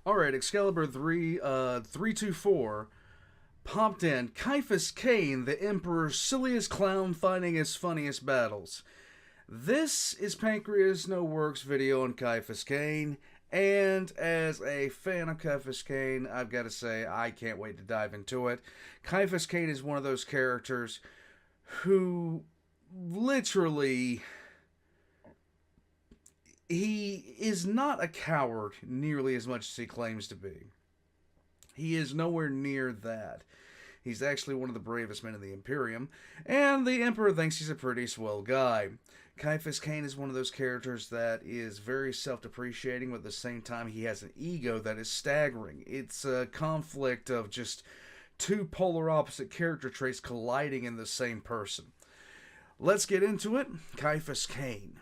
Alright, Excalibur 324 popped in Caiaphas Kane, the Emperor's silliest clown fighting his funniest battles. This is PancreasNoWork's video on Caiaphas Kane, and as a fan of Caiaphas Kane, I've got to say I can't wait to dive into it. Caiaphas Kane is one of those characters who literally... he is not a coward nearly as much as he claims to be. He is nowhere near that. He's actually one of the bravest men in the Imperium, and the Emperor thinks he's a pretty swell guy. Caiaphas Kane is one of those characters that is very self-depreciating, but at the same time he has an ego that is staggering. It's a conflict of just two polar opposite character traits colliding in the same person. Let's get into it. Caiaphas Kane.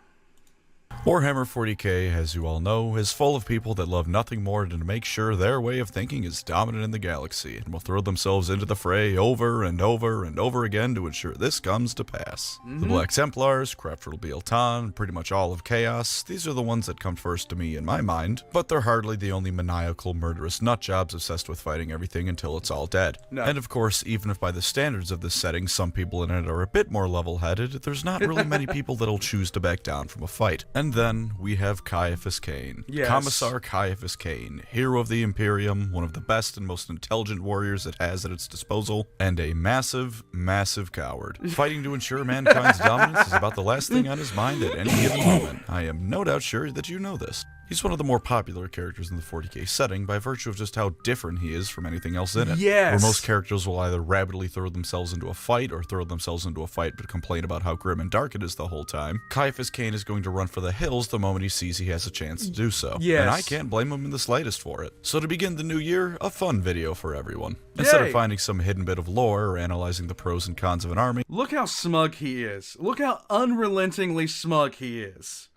Warhammer 40k, as you all know, is full of people that love nothing more than to make sure their way of thinking is dominant in the galaxy, and will throw themselves into the fray over and over and over again to ensure this comes to pass. The Black Templars, Craftral Bealtan, pretty much all of Chaos, these are the ones that come first to me in my mind, but they're hardly the only maniacal, murderous nutjobs obsessed with fighting everything until it's all dead. No. And of course, even if by the standards of this setting some people in it are a bit more level-headed, there's not really many people that'll choose to back down from a fight. And then we have Caiaphas Kane. Yes. Commissar Caiaphas Kane, hero of the Imperium, one of the best and most intelligent warriors it has at its disposal, and a massive, massive coward. Fighting to ensure mankind's dominance is about the last thing on his mind at any given moment. I am no doubt sure that you know this. He's one of the more popular characters in the 40k setting by virtue of just how different he is from anything else in it. Yes. Where most characters will either rapidly throw themselves into a fight or throw themselves into a fight but complain about how grim and dark it is the whole time, Caiaphas Kane is going to run for the hills the moment he sees he has a chance to do so. Yes. And I can't blame him in the slightest for it. So to begin the new year, a fun video for everyone. Instead Yay. of finding some hidden bit of lore or analyzing the pros and cons of an army, Look how smug he is. Look how unrelentingly smug he is.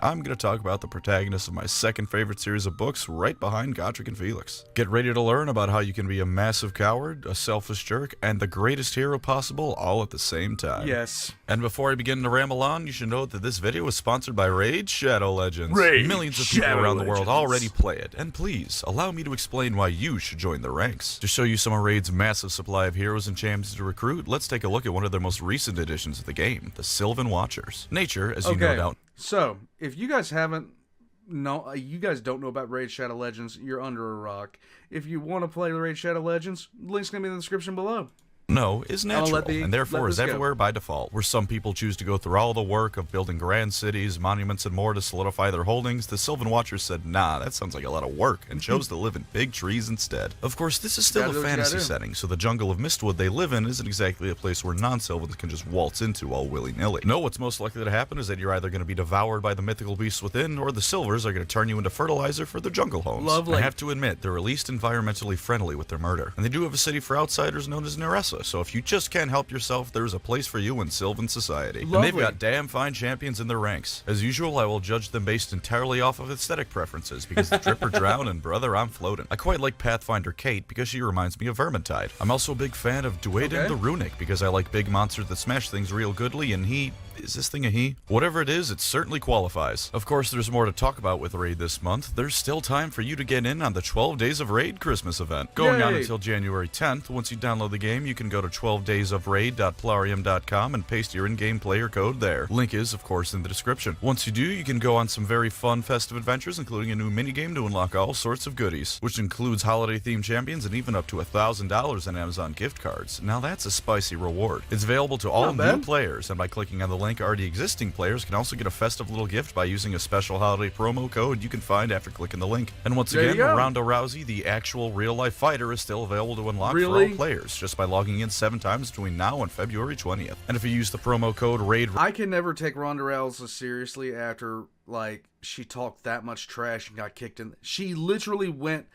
I'm going to talk about the protagonist of my second favorite series of books right behind Godric and Felix. Get ready to learn about how you can be a massive coward, a selfish jerk, and the greatest hero possible all at the same time. Yes. And before I begin to ramble on, you should note that this video is sponsored by Raid Shadow Legends. Raid Millions of people Shadow around the world Legends. already play it, and please, allow me to explain why you should join the ranks. To show you some of Raid's massive supply of heroes and champions to recruit, let's take a look at one of their most recent additions of the game, the Sylvan Watchers. Nature, as you no doubt... So, if you guys you guys don't know about Raid Shadow Legends, you're under a rock. If you want to play Raid Shadow Legends, link's going to be in the description below. No is natural, and therefore let is this go. everywhere by default. Where some people choose to go through all the work of building grand cities, monuments, and more to solidify their holdings, the Sylvan Watchers said, nah, that sounds like a lot of work, and chose to live in big trees instead. Of course, this is still Gotta a do what you fantasy gotta do. setting, so the jungle of Mistwood they live in isn't exactly a place where non-Sylvans can just waltz into all willy-nilly. No, what's most likely to happen is that you're either going to be devoured by the mythical beasts within, or the Silvers are going to turn you into fertilizer for their jungle homes. Lovely. I have to admit, they're at least environmentally friendly with their murder. And they do have a city for outsiders known as Neressa, so if you just can't help yourself, there's a place for you in Sylvan society. Lovely. And they've got damn fine champions in their ranks. As usual, I will judge them based entirely off of aesthetic preferences, because the drip or drown, and brother, I'm floating. I quite like Pathfinder Kate, because she reminds me of Vermintide. I'm also a big fan of Duaden the Runic, because I like big monsters that smash things real goodly, and he... Is this thing a he? Whatever it is, it certainly qualifies. Of course, there's more to talk about with Raid this month. There's still time for you to get in on the 12 Days of Raid Christmas event. Going on Yay. until January 10th. Once you download the game, you can go to 12daysofraid.plarium.com and paste your in-game player code there. Link is, of course, in the description. Once you do, you can go on some very fun festive adventures, including a new minigame to unlock all sorts of goodies, which includes holiday-themed champions and even up to $1,000 in Amazon gift cards. Now that's a spicy reward. It's available to all Not new bad. players, and by clicking on the link, already existing players can also get a festive little gift by using a special holiday promo code you can find after clicking the link. And once There you again, go. Ronda Rousey, the actual real-life fighter, is still available to unlock for Really? all players, just by logging in 7 times between now and February 20th. And if you use the promo code RAID... I can never take Ronda Rousey seriously after, like, she talked that much trash and got kicked in. She literally went...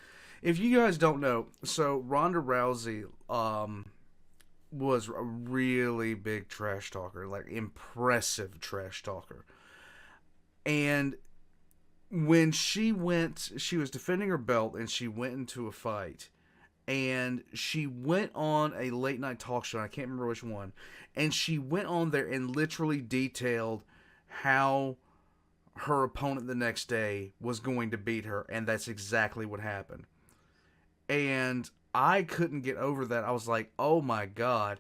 If you guys don't know, so Ronda Rousey, was a really big trash talker, like impressive trash talker. And when she was defending her belt and she went into a fight, and she went on a late night talk show, and I can't remember which one, and she went on there and literally detailed how her opponent the next day was going to beat her, and that's exactly what happened. And I couldn't get over that. I was like, oh my God.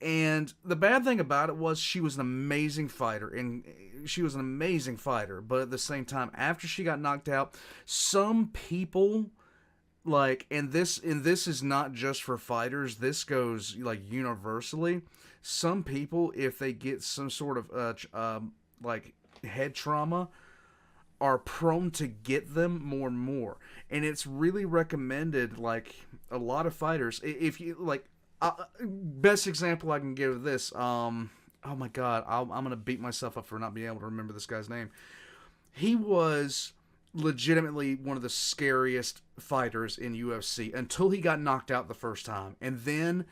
And the bad thing about it was she was an amazing fighter, but at the same time, after she got knocked out, some people, like, and this is not just for fighters, this goes like universally. Some people, if they get some sort of like head trauma, are prone to get them more and more. And it's really recommended, like, a lot of fighters, if you like, best example I can give of this, oh my God, I'm gonna beat myself up for not being able to remember this guy's name. He was legitimately one of the scariest fighters in UFC until he got knocked out the first time, and then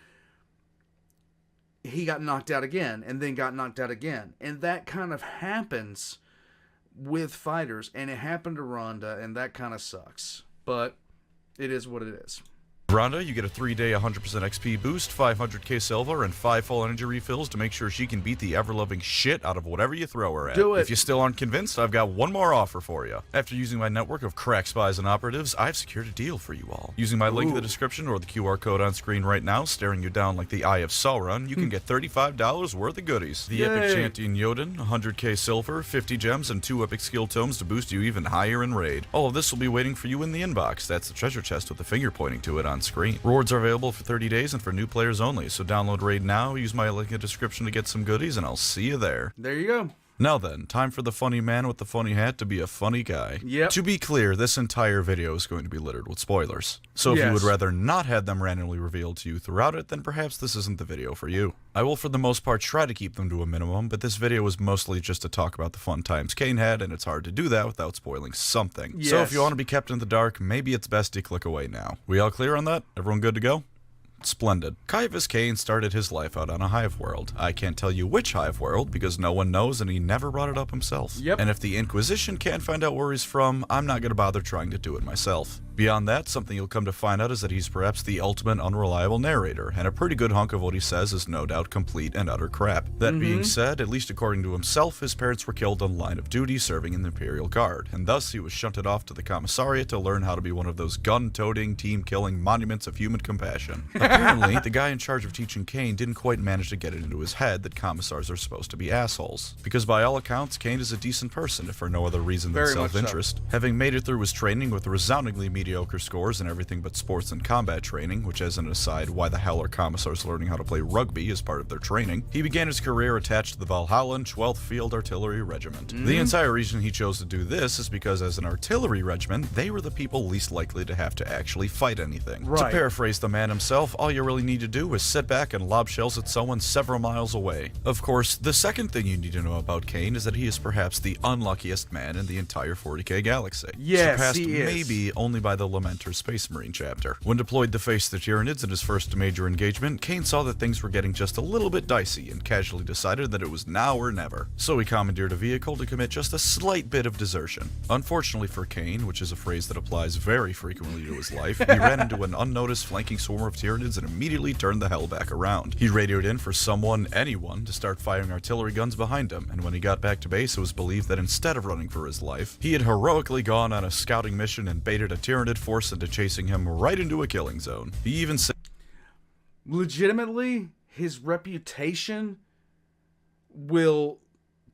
he got knocked out again, and then got knocked out again. And that kind of happens with fighters, and it happened to Ronda, and that kind of sucks. But it is what it is. Ronda, you get a 3-day 100% XP boost, 500k silver, and 5 full energy refills to make sure she can beat the ever-loving shit out of whatever you throw her at. Do it. If you still aren't convinced, I've got one more offer for you. After using my network of crack spies and operatives, I've secured a deal for you all. Using my link in the description or the QR code on screen right now, staring you down like the Eye of Sauron, you can get $35 worth of goodies. The Epic Chanting Jotun, 100k silver, 50 gems, and 2 epic skill tomes to boost you even higher in raid. All of this will be waiting for you in the inbox. That's the treasure chest with the finger pointing to it on screen. Rewards are available for 30 days and for new players only, so download Raid now, use my link in the description to get some goodies, and I'll see you there. There you go. Now then, time for the funny man with the funny hat to be a funny guy. Yep. To be clear, this entire video is going to be littered with spoilers. So if you would rather not have them randomly revealed to you throughout it, then perhaps this isn't the video for you. I will for the most part try to keep them to a minimum, but this video was mostly just to talk about the fun times Kane had, and it's hard to do that without spoiling something. Yes. So if you want to be kept in the dark, maybe it's best you click away now. We all clear on that? Everyone good to go? Splendid. Caiaphas Kane started his life out on a hive world. I can't tell you which hive world because no one knows and he never brought it up himself. Yep. And if the Inquisition can't find out where he's from, I'm not going to bother trying to do it myself. Beyond that, something you'll come to find out is that he's perhaps the ultimate unreliable narrator, and a pretty good hunk of what he says is no doubt complete and utter crap. That being said, at least according to himself, his parents were killed on line of duty serving in the Imperial Guard, and thus he was shunted off to the commissariat to learn how to be one of those gun-toting, team-killing monuments of human compassion. Apparently, the guy in charge of teaching Kane didn't quite manage to get it into his head that commissars are supposed to be assholes. Because by all accounts, Kane is a decent person, if for no other reason than Very much self-interest. Having made it through his training with resoundingly mediocre scores in everything but sports and combat training, which as an aside, why the hell are commissars learning how to play rugby as part of their training, he began his career attached to the Valhallan 12th Field Artillery Regiment. The entire reason he chose to do this is because as an artillery regiment, they were the people least likely to have to actually fight anything. Right. To paraphrase the man himself, all you really need to do is sit back and lob shells at someone several miles away. Of course, the second thing you need to know about Kane is that he is perhaps the unluckiest man in the entire 40k galaxy. Yes, surpassed he is. maybe only by the Lamenter Space Marine chapter. When deployed to face the Tyranids in his first major engagement, Kane saw that things were getting just a little bit dicey and casually decided that it was now or never. So he commandeered a vehicle to commit just a slight bit of desertion. Unfortunately for Kane, which is a phrase that applies very frequently to his life, he ran into an unnoticed flanking swarm of Tyranids and immediately turned the hell back around. He radioed in for anyone, to start firing artillery guns behind him, and when he got back to base, it was believed that instead of running for his life, he had heroically gone on a scouting mission and baited a Tyranid force into chasing him right into a killing zone. He even said, legitimately, his reputation will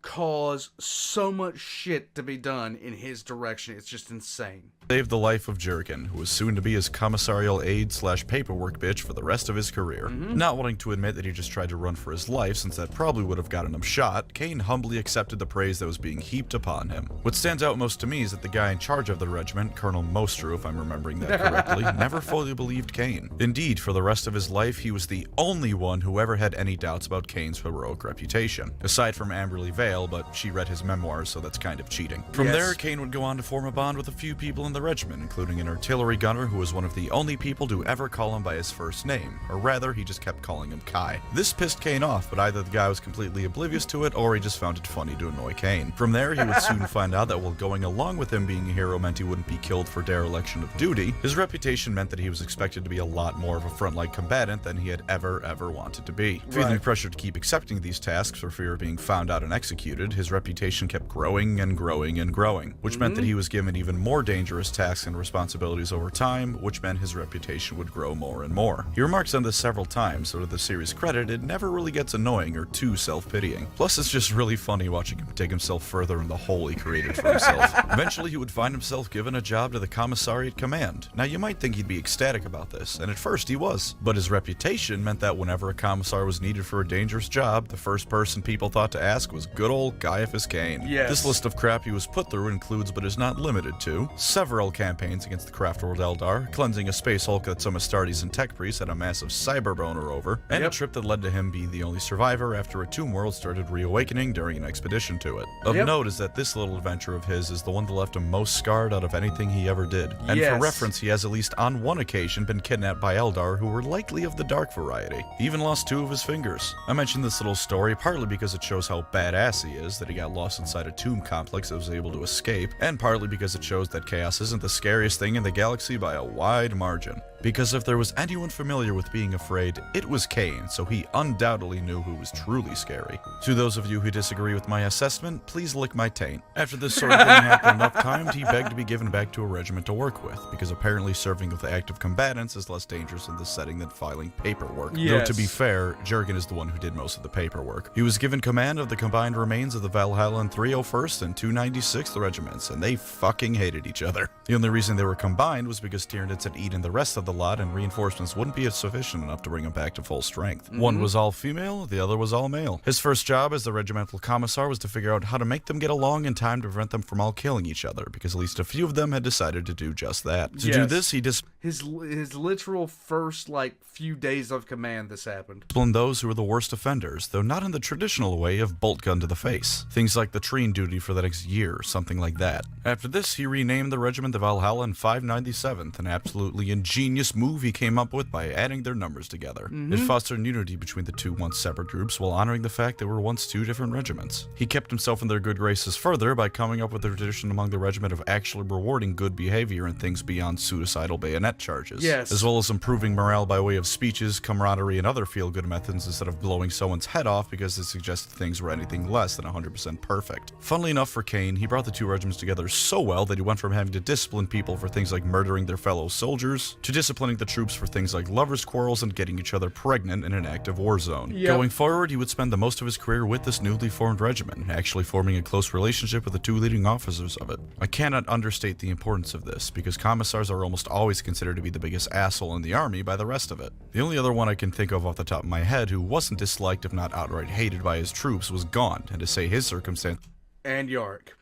cause so much shit to be done in his direction. It's just insane. saved the life of Jurgen, who was soon to be his commissarial aide / paperwork bitch for the rest of his career. Not wanting to admit that he just tried to run for his life, since that probably would have gotten him shot, Kane humbly accepted the praise that was being heaped upon him. What stands out most to me is that the guy in charge of the regiment, Colonel Mostru, if I'm remembering that correctly, never fully believed Kane. Indeed, for the rest of his life, he was the only one who ever had any doubts about Kane's heroic reputation. Aside from Amberly Vale, but she read his memoirs, so that's kind of cheating. From there, Kane would go on to form a bond with a few people in the regiment, including an artillery gunner who was one of the only people to ever call him by his first name, or rather, he just kept calling him Kai. This pissed Kane off, but either the guy was completely oblivious to it, or he just found it funny to annoy Kane. From there, he would soon find out that while going along with him being a hero meant he wouldn't be killed for dereliction of duty, his reputation meant that he was expected to be a lot more of a front-line combatant than he had ever wanted to be. Feeling pressured to keep accepting these tasks for fear of being found out and executed, executed, his reputation kept growing and growing and growing, which meant that he was given even more dangerous tasks and responsibilities over time, which meant his reputation would grow more and more. He remarks on this several times, so to the series' credit, it never really gets annoying or too self-pitying. Plus, it's just really funny watching him dig himself further in the hole he created for himself. Eventually, he would find himself given a job to the Commissariat Command. Now, you might think he'd be ecstatic about this, and at first he was, but his reputation meant that whenever a commissar was needed for a dangerous job, the first person people thought to ask was good old Caiaphas Kane. Yes. This list of crap he was put through includes, but is not limited to, several campaigns against the Craftworld Eldar, cleansing a space Hulk that some Astartes and tech priests had a massive cyber boner over, and a trip that led to him being the only survivor after a tomb world started reawakening during an expedition to it. Of note is that this little adventure of his is the one that left him most scarred out of anything he ever did. And for reference, he has at least on one occasion been kidnapped by Eldar who were likely of the dark variety. He even lost 2 of his fingers. I mentioned this little story partly because it shows how badass he is, that he got lost inside a tomb complex that was able to escape, and partly because it shows that chaos isn't the scariest thing in the galaxy by a wide margin. Because if there was anyone familiar with being afraid, it was Cain, so he undoubtedly knew who was truly scary. To those of you who disagree with my assessment, please lick my taint. After this sort of thing happened enough times, he begged to be given back to a regiment to work with, because apparently serving with active combatants is less dangerous in this setting than filing paperwork. Though to be fair, Jurgen is the one who did most of the paperwork. He was given command of the combined remains of the Valhalla and 301st and 296th regiments, and they fucking hated each other. The only reason they were combined was because Tyranids had eaten the rest of the lot and reinforcements wouldn't be sufficient enough to bring him back to full strength. One was all female, the other was all male. His first job as the regimental commissar was to figure out how to make them get along in time to prevent them from all killing each other, because at least a few of them had decided to do just that. To do this, he his literal first few days of command this happened. Disciplined those who were the worst offenders, though not in the traditional way of bolt gun to the face. Things like the treen duty for the next year or something like that. After this, he renamed the regiment the Valhalla and 597th, an absolutely ingenious move he came up with by adding their numbers together. It fostered unity between the two once separate groups while honoring the fact they were once 2 different regiments. He kept himself in their good graces further by coming up with a tradition among the regiment of actually rewarding good behavior and things beyond suicidal bayonet charges, as well as improving morale by way of speeches, camaraderie, and other feel-good methods instead of blowing someone's head off because it suggested things were anything less than 100% perfect. Funnily enough for Kane, he brought the 2 regiments together so well that he went from having to discipline people for things like murdering their fellow soldiers to disciplining the troops for things like lovers' quarrels and getting each other pregnant in an active war zone. Going forward, he would spend the most of his career with this newly formed regiment, actually forming a close relationship with the 2 leading officers of it. I cannot understate the importance of this, because commissars are almost always considered to be the biggest asshole in the army by the rest of it. The only other one I can think of off the top of my head who wasn't disliked if not outright hated by his troops was Gaunt, and to say his circumstances and Yark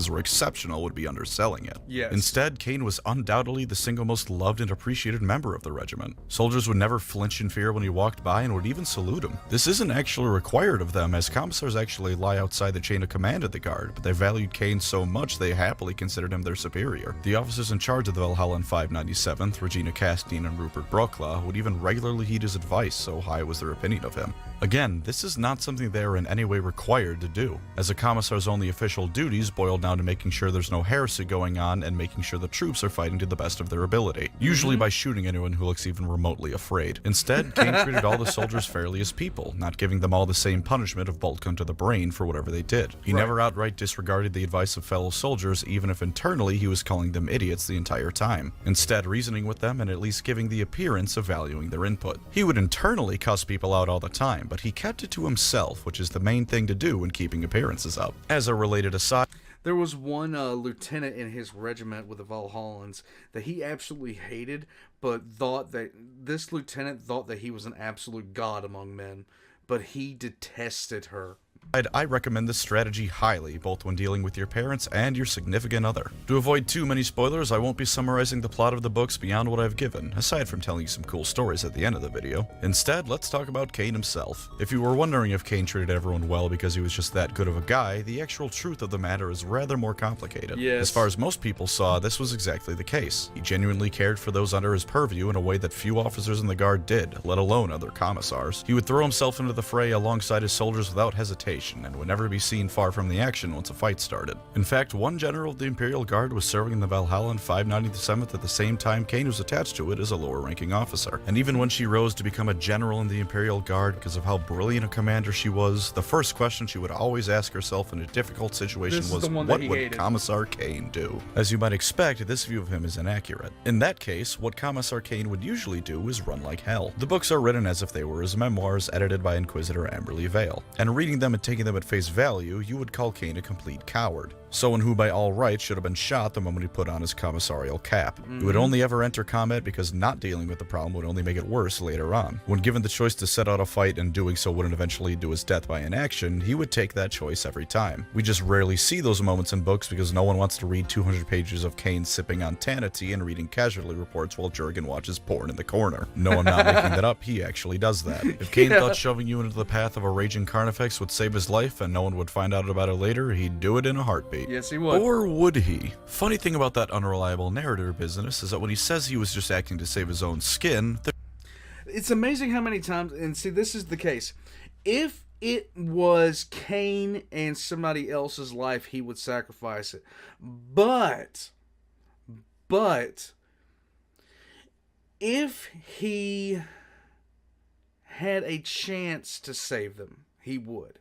were exceptional would be underselling it. Yes. Instead, Kane was undoubtedly the single most loved and appreciated member of the regiment. Soldiers would never flinch in fear when he walked by and would even salute him. This isn't actually required of them, as commissars actually lie outside the chain of command of the guard, but they valued Kane so much they happily considered him their superior. The officers in charge of the Valhalla and 597th, Regina Castine and Rupert Brocklaw, would even regularly heed his advice, so high was their opinion of him. Again, this is not something they are in any way required to do, as a commissar's only official duties boil down to making sure there's no heresy going on and making sure the troops are fighting to the best of their ability, usually by shooting anyone who looks even remotely afraid. Instead, Kane treated all the soldiers fairly as people, not giving them all the same punishment of bolt gun to the brain for whatever they did. He never outright disregarded the advice of fellow soldiers, even if internally he was calling them idiots the entire time, instead reasoning with them and at least giving the appearance of valuing their input. He would internally cuss people out all the time, but he kept it to himself, which is the main thing to do when keeping appearances up. As a related aside, there was one lieutenant in his regiment with the Valhallans that he absolutely hated, but this lieutenant thought that he was an absolute god among men, but he detested her. I recommend this strategy highly, both when dealing with your parents and your significant other. To avoid too many spoilers, I won't be summarizing the plot of the books beyond what I've given, aside from telling you some cool stories at the end of the video. Instead, let's talk about Cain himself. If you were wondering if Cain treated everyone well because he was just that good of a guy, the actual truth of the matter is rather more complicated. As far as most people saw, this was exactly the case. He genuinely cared for those under his purview in a way that few officers in the guard did, let alone other commissars. He would throw himself into the fray alongside his soldiers without hesitation, location and would never be seen far from the action once a fight started. In fact, one general of the Imperial Guard was serving in the Valhalla in 597th at the same time Cain was attached to it as a lower-ranking officer. And even when she rose to become a general in the Imperial Guard because of how brilliant a commander she was, the first question she would always ask herself in a difficult situation was, what would Commissar Cain do? As you might expect, this view of him is inaccurate. In that case, what Commissar Cain would usually do is run like hell. The books are written as if they were his memoirs, edited by Inquisitor Amberly Vale. And reading them and taking them at face value, you would call Cain a complete coward. Someone who by all rights should have been shot the moment he put on his commissarial cap. He would only ever enter combat because not dealing with the problem would only make it worse later on. When given the choice to set out a fight and doing so wouldn't eventually lead to his death by inaction, he would take that choice every time. We just rarely see those moments in books because no one wants to read 200 pages of Cain sipping on Tana tea and reading casualty reports while Jurgen watches porn in the corner. No, I'm not making that up, he actually does that. If Cain thought shoving you into the path of a raging carnifex would save his life and no one would find out about it later, he'd do it in a heartbeat. Yes, he would. Or would he? Funny thing about that unreliable narrator business is that when he says he was just acting to save his own skin, it's amazing how many times, and see, this is the case. If it was Cain and somebody else's life, he would sacrifice it. But if he had a chance to save them, he would.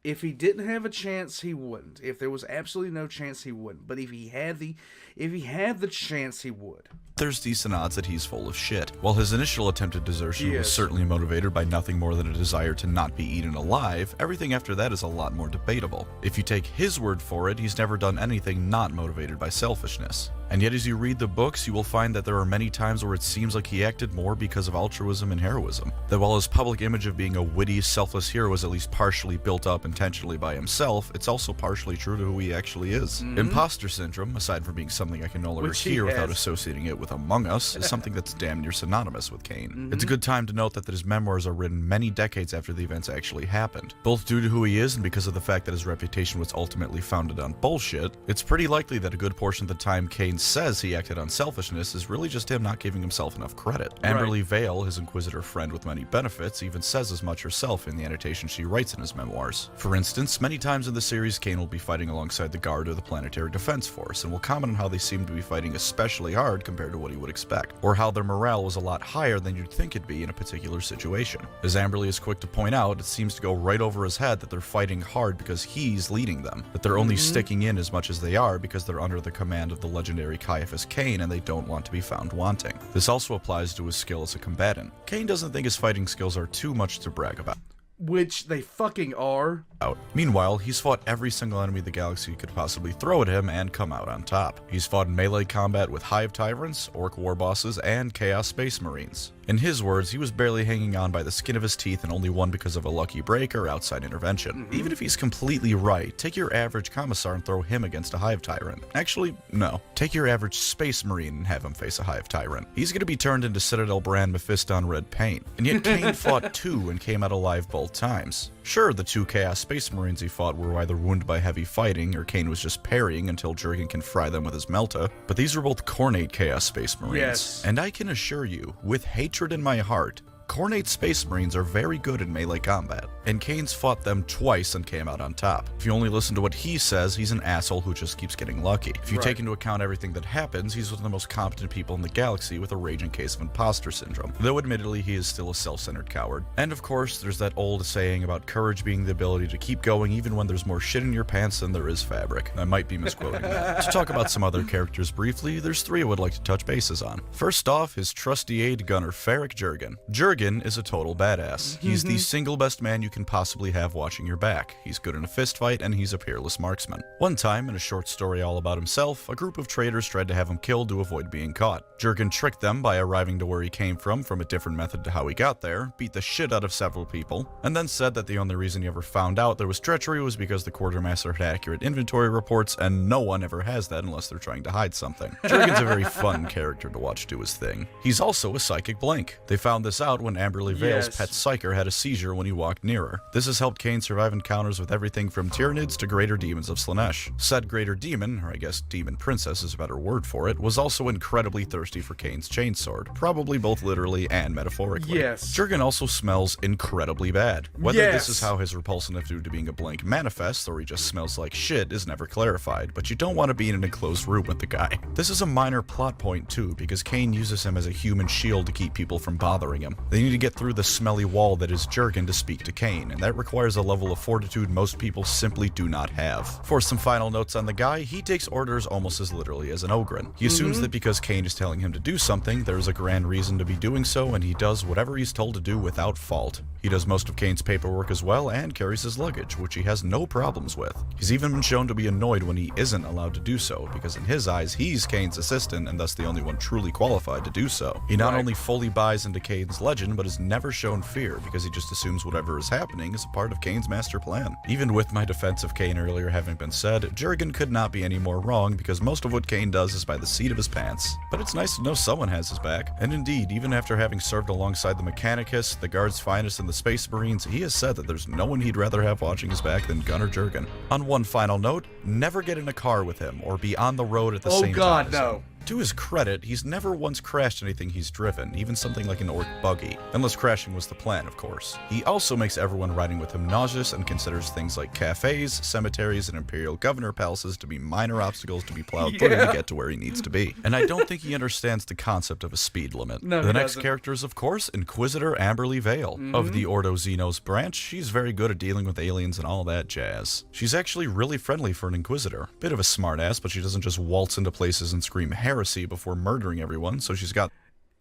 If he didn't have a chance, he wouldn't. If there was absolutely no chance, he wouldn't. But if he had the chance, he would. There's decent odds that he's full of shit. While his initial attempted desertion was certainly motivated by nothing more than a desire to not be eaten alive, everything after that is a lot more debatable. If you take his word for it, he's never done anything not motivated by selfishness. And yet as you read the books, you will find that there are many times where it seems like he acted more because of altruism and heroism. That while his public image of being a witty, selfless hero is at least partially built up intentionally by himself, it's also partially true to who he actually is. Imposter syndrome, aside from being something I can no longer hear without associating it with Among Us, is something that's damn near synonymous with Cain. It's a good time to note that his memoirs are written many decades after the events actually happened. Both due to who he is and because of the fact that his reputation was ultimately founded on bullshit, it's pretty likely that a good portion of the time Cain says he acted on selfishness is really just him not giving himself enough credit. Amberly Vale, his Inquisitor friend with many benefits, even says as much herself in the annotation she writes in his memoirs. For instance, many times in the series, Cain will be fighting alongside the Guard or the Planetary Defense Force, and will comment on how they seem to be fighting especially hard compared to what he would expect, or how their morale was a lot higher than you'd think it'd be in a particular situation. As Amberly is quick to point out, it seems to go right over his head that they're fighting hard because he's leading them, that they're only sticking in as much as they are because they're under the command of the legendary Caiaphas Kane and they don't want to be found wanting. This also applies to his skill as a combatant. Cain doesn't think his fighting skills are too much to brag about. Which they fucking are. Meanwhile, he's fought every single enemy the galaxy could possibly throw at him and come out on top. He's fought in melee combat with Hive Tyrants, Orc War Bosses, and Chaos Space Marines. In his words, he was barely hanging on by the skin of his teeth and only won because of a lucky break or outside intervention. Even if he's completely right, take your average Commissar and throw him against a Hive Tyrant. Actually, no. Take your average Space Marine and have him face a Hive Tyrant. He's gonna be turned into Citadel brand Mephiston red paint. And yet Cain fought two and came out alive both times. Sure, the two Chaos Space Marines he fought were either wounded by heavy fighting or Cain was just parrying until Jurgen can fry them with his Melta, but these were both Cornate Chaos Space Marines. Yes. And I can assure you, with hatred in my heart, Cornate Space Marines are very good in melee combat, and Cain's fought them twice and came out on top. If you only listen to what he says, he's an asshole who just keeps getting lucky. If you take into account everything that happens, he's one of the most competent people in the galaxy with a raging case of imposter syndrome, though admittedly he is still a self-centered coward. And of course, there's that old saying about courage being the ability to keep going even when there's more shit in your pants than there is fabric. I might be misquoting that. To talk about some other characters briefly, there's three I would like to touch bases on. First off, his trusty aide gunner Ferric Jurgen. Jurgen is a total badass. He's the single best man you can possibly have watching your back. He's good in a fist fight, and he's a peerless marksman. One time, in a short story all about himself, a group of traitors tried to have him killed to avoid being caught. Jurgen tricked them by arriving to where he came from a different method to how he got there, beat the shit out of several people, and then said that the only reason he ever found out there was treachery was because the quartermaster had accurate inventory reports, and no one ever has that unless they're trying to hide something. Jurgen's a very fun character to watch do his thing. He's also a psychic blank. They found this out when Amberly Vale's Yes. pet psyker had a seizure when he walked near her. This has helped Kane survive encounters with everything from Tyranids to greater demons of Slaanesh. Said greater demon, or I guess demon princess is a better word for it, was also incredibly thirsty for Kane's chainsword, probably both literally and metaphorically. Yes. Jurgen also smells incredibly bad. Whether this is Yes. how his repulsiveness due to being a blank manifests, or he just smells like shit, is never clarified, but you don't want to be in an enclosed room with the guy. This is a minor plot point too, because Kane uses him as a human shield to keep people from bothering him. They need to get through the smelly wall that is Jurgen to speak to Kane, and that requires a level of fortitude most people simply do not have. For some final notes on the guy, he takes orders almost as literally as an Ogren. He assumes that because Kane is telling him to do something, there is a grand reason to be doing so, and he does whatever he's told to do without fault. He does most of Kane's paperwork as well, and carries his luggage, which he has no problems with. He's even been shown to be annoyed when he isn't allowed to do so, because in his eyes, he's Kane's assistant, and thus the only one truly qualified to do so. He not only fully buys into Kane's legend, but is never shown fear, because he just assumes whatever is happening is a part of Kane's master plan. Even with my defense of Kane earlier having been said, Jurgen could not be any more wrong, because most of what Kane does is by the seat of his pants. But it's nice to know someone has his back, and indeed, even after having served alongside the Mechanicus, the Guard's finest, and the Space Marines, he has said that there's no one he'd rather have watching his back than Gunner Jurgen. On one final note, never get in a car with him, or be on the road at the same time. Oh God, as no. him. To his credit, he's never once crashed anything he's driven, even something like an orc buggy. Unless crashing was the plan, of course. He also makes everyone riding with him nauseous and considers things like cafes, cemeteries, and imperial governor palaces to be minor obstacles to be plowed through to get to where he needs to be. And I don't think he understands the concept of a speed limit. No, the he next doesn't. character is, of course, Inquisitor Amberly Vale. Of the Ordo Xenos branch, she's very good at dealing with aliens and all that jazz. She's actually really friendly for an Inquisitor. Bit of a smartass, but she doesn't just waltz into places and scream heresy before murdering everyone, so she's got...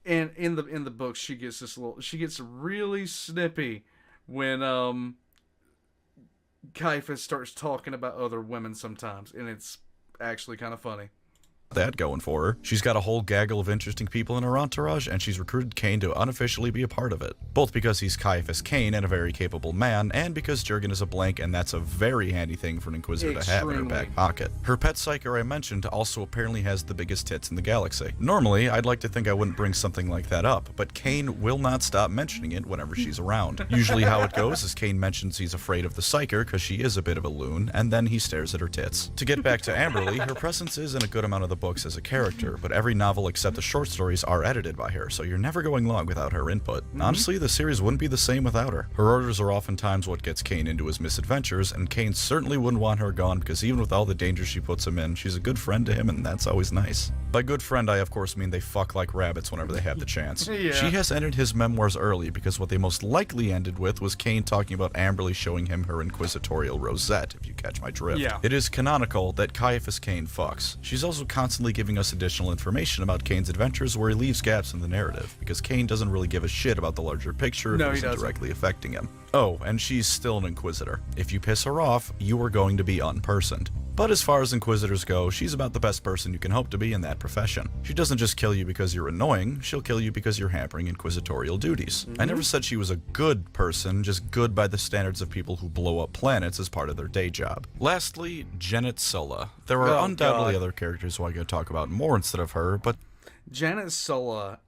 And in the book, she gets really snippy when Caiaphas starts talking about other women sometimes, and it's actually kind of funny. that going for her. She's got a whole gaggle of interesting people in her entourage, and she's recruited Kane to unofficially be a part of it. Both because he's Caiaphas Kane and a very capable man, and because Jurgen is a blank, and that's a very handy thing for an Inquisitor to have in her back pocket. Her pet psyker I mentioned also apparently has the biggest tits in the galaxy. Normally, I'd like to think I wouldn't bring something like that up, but Kane will not stop mentioning it whenever she's around. Usually how it goes is Kane mentions he's afraid of the psyker because she is a bit of a loon, and then he stares at her tits. To get back to Amberly, her presence is in a good amount of the books as a character, but every novel except the short stories are edited by her, so you're never going long without her input. Honestly, the series wouldn't be the same without her. Her orders are oftentimes what gets Kane into his misadventures, and Kane certainly wouldn't want her gone because even with all the danger she puts him in, she's a good friend to him, and that's always nice. By good friend, I of course mean they fuck like rabbits whenever they have the chance. Yeah. She has ended his memoirs early because what they most likely ended with was Kane talking about Amberly showing him her inquisitorial rosette, if you catch my drift. Yeah. It is canonical that Caiaphas Kane fucks. She's also constantly giving us additional information about Kane's adventures where he leaves gaps in the narrative, because Kane doesn't really give a shit about the larger picture if No, it he isn't doesn't. directly affecting him. Oh, and she's still an Inquisitor. If you piss her off, you are going to be unpersoned. But as far as Inquisitors go, she's about the best person you can hope to be in that profession. She doesn't just kill you because you're annoying, she'll kill you because you're hampering inquisitorial duties. I never said she was a good person, just good by the standards of people who blow up planets as part of their day job. Lastly, Janet Sulla. There are Oh, undoubtedly God. other characters who I could talk about more instead of her, but Janet Sulla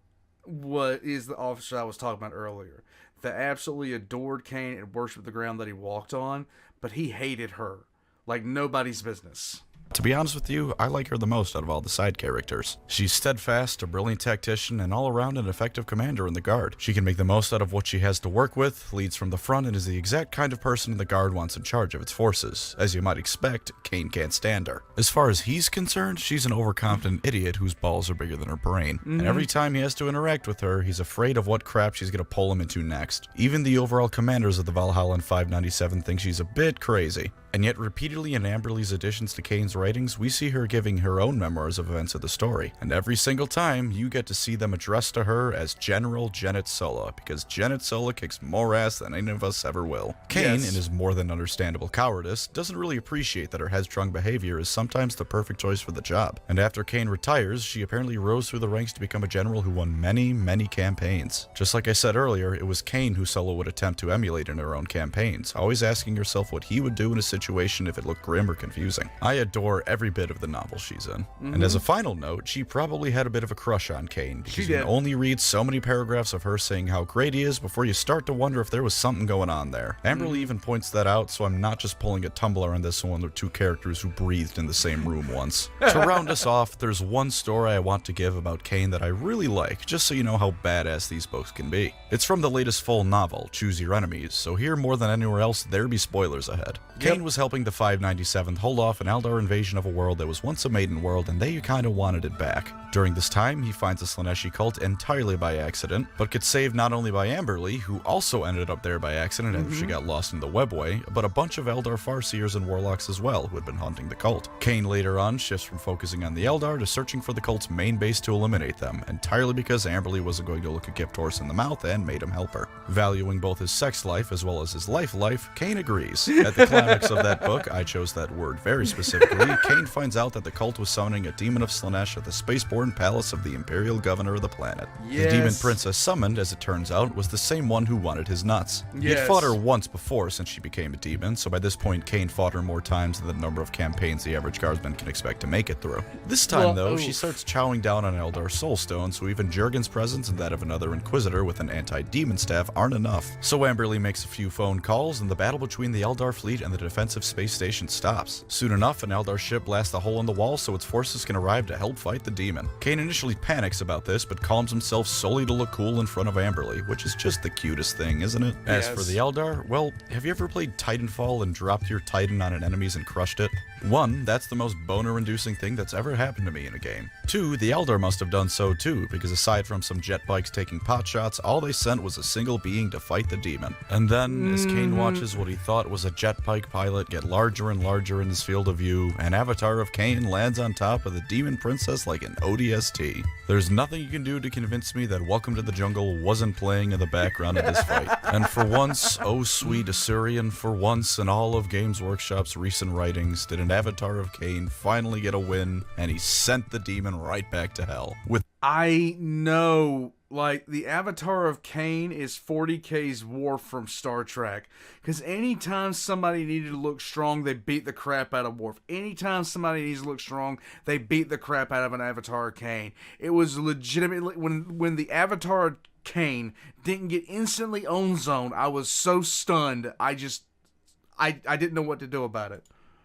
is the officer I was talking about earlier that absolutely adored Kane and worshipped the ground that he walked on, but he hated her like nobody's business. to be honest with you, I like her the most out of all the side characters. She's steadfast, a brilliant tactician, and all around an effective commander in the Guard. She can make the most out of what she has to work with, leads from the front, and is the exact kind of person the Guard wants in charge of its forces. As you might expect, Kane can't stand her. As far as he's concerned, she's an overconfident idiot whose balls are bigger than her brain. And every time he has to interact with her, he's afraid of what crap she's gonna pull him into next. Even the overall commanders of the Valhalla in 597 think she's a bit crazy. And yet repeatedly in Amberly's additions to Kane's writings, we see her giving her own memoirs of events of the story. And every single time, you get to see them addressed to her as General Janet Sulla, because Janet Sulla kicks more ass than any of us ever will. Kane, Yes. in his more than understandable cowardice, doesn't really appreciate that her headstrong behavior is sometimes the perfect choice for the job. And after Kane retires, she apparently rose through the ranks to become a general who won many, many campaigns. Just like I said earlier, it was Kane who Sulla would attempt to emulate in her own campaigns, always asking herself what he would do in a situation situation if it looked grim or confusing. I adore every bit of the novel she's in. And as a final note, she probably had a bit of a crush on Kane, because you can only read so many paragraphs of her saying how great he is before you start to wonder if there was something going on there. Amberly even points that out, so I'm not just pulling a Tumblr on this one with two characters who breathed in the same room once. To round us off, there's one story I want to give about Kane that I really like, just so you know how badass these books can be. It's from the latest full novel, Choose Your Enemies, so here more than anywhere else, there be spoilers ahead. Kane was helping the 597th hold off an Eldar invasion of a world that was once a maiden world, and they kinda wanted it back. During this time, he finds a Slaaneshi cult entirely by accident, but gets saved not only by Amberly, who also ended up there by accident after she got lost in the webway, but a bunch of Eldar Farseers and Warlocks as well, who had been hunting the cult. Kane later on shifts from focusing on the Eldar to searching for the cult's main base to eliminate them, entirely because Amberly wasn't going to look a gift horse in the mouth and made him help her. Valuing both his sex life as well as his life, Kane agrees. At the climax of that book, I chose that word very specifically, Kane finds out that the cult was summoning a demon of Slaanesh at the spaceborne palace of the Imperial Governor of the planet. The demon princess summoned, as it turns out, was the same one who wanted his nuts. He'd fought her once before since she became a demon, so by this point Kane fought her more times than the number of campaigns the average guardsman can expect to make it through. This time, though, she starts chowing down on Eldar soulstone, so even Jurgen's presence and that of another Inquisitor with an anti-demon staff aren't enough. So Amberly makes a few phone calls, and the battle between the Eldar fleet and the defensive space station stops. Soon enough, an Eldar ship blasts a hole in the wall so its forces can arrive to help fight the demon. Kane initially panics about this, but calms himself solely to look cool in front of Amberly, which is just the cutest thing, isn't it? As for the Eldar, well, have you ever played Titanfall and dropped your Titan on an enemy's and crushed it? 1, that's the most boner-inducing thing that's ever happened to me in a game. 2, the Eldar must have done so too, because aside from some jet bikes taking pot shots, all they sent was a single being to fight the demon. And then, as Kane watches what he thought was a jet bike pilot get larger and larger in his field of view, an avatar of Kane lands on top of the demon princess like an ODST. There's nothing you can do to convince me that Welcome to the Jungle wasn't playing in the background of this fight. And for once, oh sweet Assyrian, for once in all of Games Workshop's recent writings, did an avatar of Kane finally get a win, and he sent the demon right back to hell. I know, like, the avatar of Kane is 40K's Worf from Star Trek. Because anytime somebody needed to look strong, they beat the crap out of Worf. Anytime somebody needs to look strong, they beat the crap out of an avatar of Kane. It was legitimately, when the avatar of Kane didn't get instantly own-zoned, I was so stunned, I didn't know what to do about it.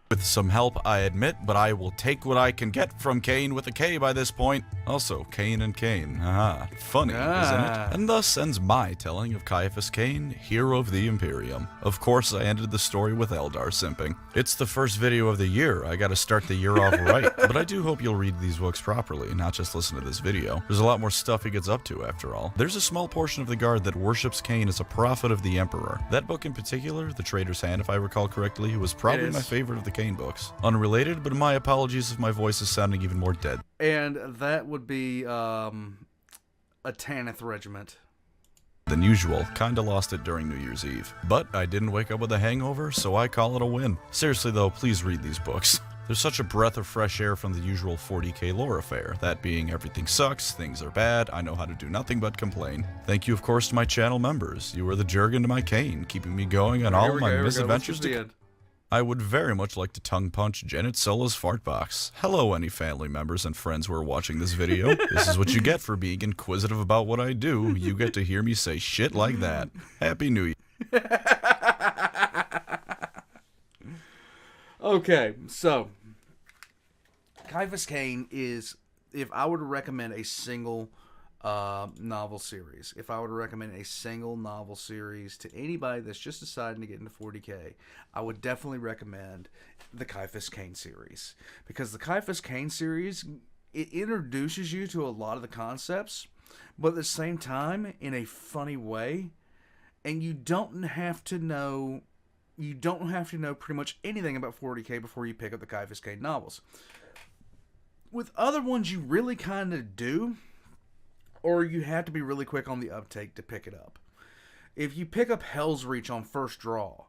With some help, I admit, but I will take what I can get from Kane with a K by this point. Also, Kane and Kane. Haha. Funny, isn't it? And thus ends my telling of Caiaphas Kane, hero of the Imperium. Of course, I ended the story with Eldar simping. It's the first video of the year. I gotta start the year off right. But I do hope you'll read these books properly, not just listen to this video. There's a lot more stuff he gets up to, after all. There's a small portion of the Guard that worships Kane as a prophet of the Emperor. That book in particular, The Traitor's Hand, if I recall correctly, was probably my favorite of the Kane books. Unrelated, but my apologies if my voice is sounding even more dead. And that would be a Tanith Regiment. Than usual, kinda lost it during New Year's Eve. But I didn't wake up with a hangover, so I call it a win. Seriously though, please read these books. There's such a breath of fresh air from the usual 40K lore affair, that being everything sucks, things are bad, I know how to do nothing but complain. Thank you of course to my channel members. You are the Jurgen to my Kane, keeping me going on all of my misadventures to I would very much like to tongue punch Janet Sola's fart box. Hello, any family members and friends who are watching this video. This is what you get for being inquisitive about what I do. You get to hear me say shit like that. Happy New Year. Okay, so Caiaphas Kane is, if I were to recommend a single novel series, to anybody that's just deciding to get into 40K, I would definitely recommend the Caiaphas Kane series. Because the Caiaphas Kane series, it introduces you to a lot of the concepts, but at the same time, in a funny way, and you don't have to know pretty much anything about 40K before you pick up the Caiaphas Kane novels. With other ones, you really kind of do, or you have to be really quick on the uptake to pick it up. If you pick up Hell's Reach on first draw,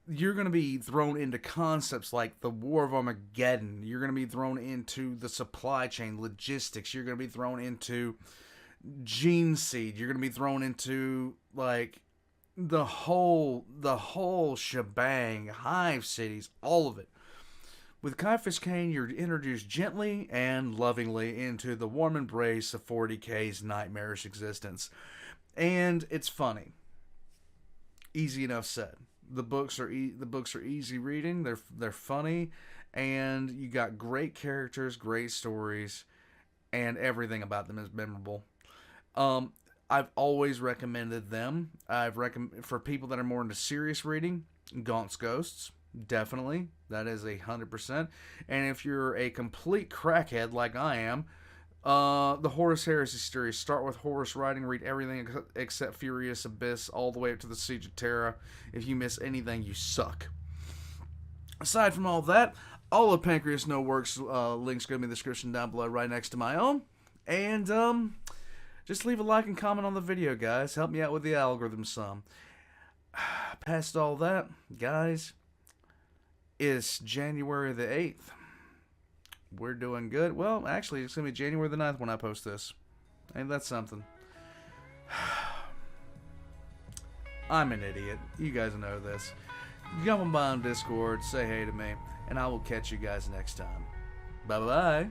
you're going to be thrown into concepts like the War of Armageddon. You're going to be thrown into the supply chain, logistics. You're going to be thrown into Gene Seed. You're going to be thrown into, like, the whole shebang, hive cities, all of it. With Caiaphas Kane, you're introduced gently and lovingly into the warm embrace of 40K's nightmarish existence. And it's funny. Easy enough said. The books are easy reading. They're funny, and you got great characters, great stories, and everything about them is memorable. I've always recommended them. For people that are more into serious reading, Gaunt's Ghosts. Definitely. That is 100%. And if you're a complete crackhead like I am, the Horus Heresy series. Start with Horus writing, read everything except Furious Abyss, all the way up to the Siege of Terra. If you miss anything, you suck. Aside from all that, all of Pancreas No Work's links go to be in the description down below, right next to my own. And just leave a like and comment on the video, guys. Help me out with the algorithm some. Past all that, guys, it's January the 8th. We're doing good. Well, actually, it's going to be January the 9th when I post this. Ain't that something? I'm an idiot. You guys know this. Jump on by on Discord, say hey to me, and I will catch you guys next time. Bye-bye.